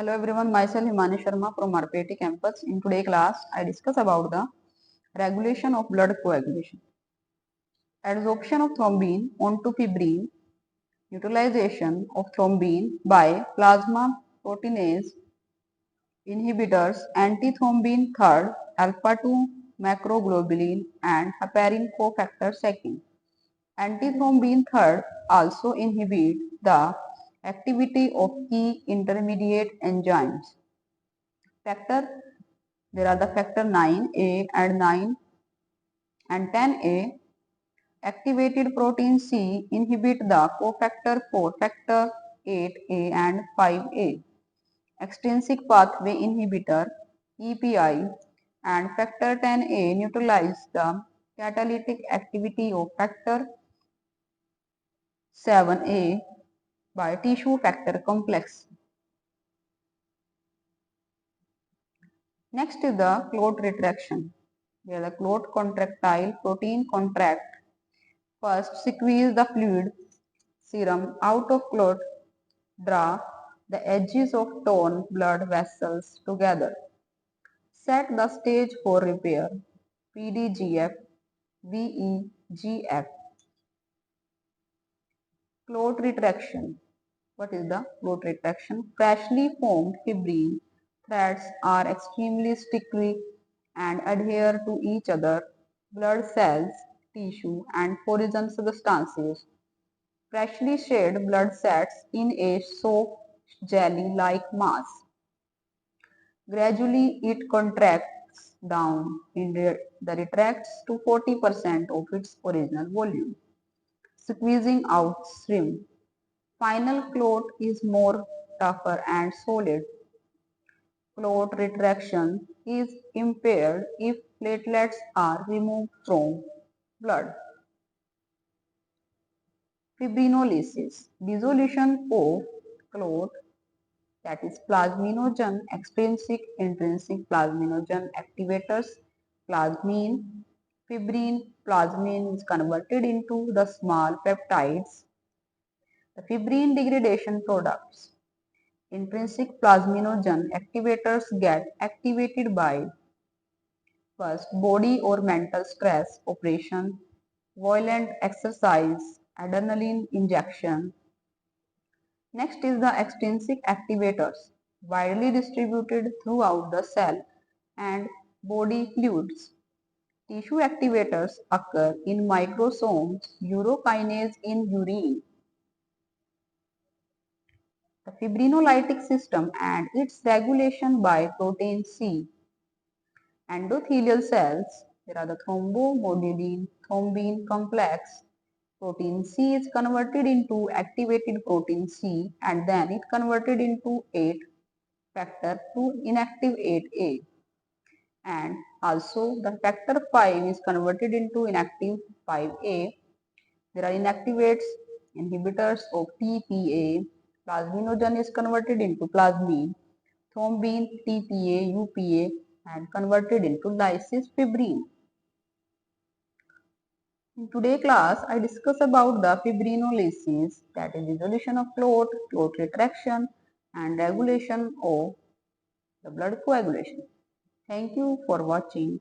Hello everyone, myself Himani Sharma from RPIT campus. In today's class, I discuss about the regulation of blood coagulation. Adsorption of thrombin onto fibrin, utilization of thrombin by plasma proteinase inhibitors, antithrombin third, alpha-2 macroglobulin and heparin cofactor second. Antithrombin third also inhibit the activity of key intermediate enzymes. Factor There are the factor 9A and 9 and 10A. Activated protein C inhibit the cofactor 4, factor 8A and 5A. Extrinsic pathway inhibitor EPI and factor 10A neutralize the catalytic activity of factor 7A by tissue factor complex. Next is the clot retraction. Where the clot contractile protein contract. First, squeeze the fluid serum out of clot. Draw the edges of torn blood vessels together. Set the stage for repair. PDGF, VEGF. Clot retraction. What is the clot retraction? Freshly formed fibrin threads are extremely sticky and adhere to each other. Blood cells, tissue, and foreign substances. Freshly shed blood sets in a soft jelly-like mass. Gradually, it contracts down in the retracts to 40% of its original volume, squeezing out shrimp. Final clot is more tougher and solid. Clot retraction is impaired if platelets are removed from blood. Fibrinolysis, dissolution of clot, that is plasminogen, extrinsic, intrinsic plasminogen activators, plasmin, fibrin, plasmin is converted into the small peptides. The fibrin degradation products. Intrinsic plasminogen activators get activated by first body or mental stress, operation, violent exercise, adrenaline injection. Next is the extrinsic activators, widely distributed throughout the cell and body fluids. Tissue activators occur in microsomes, urokinase in urine. The fibrinolytic system and its regulation by protein C. Endothelial cells, there are the thrombomodulin thrombin complex. Protein C is converted into activated protein C and then it converted into 8 factor to inactive 8A. And also the factor 5 is converted into inactive 5A. There are inactivates, inhibitors of TPA. Plasminogen is converted into plasmin. Thrombin, TPA, UPA and converted into lysis fibrin. In today's class, I discuss about the fibrinolysis, that is dissolution of clot, clot retraction and regulation of the blood coagulation. Thank you for watching.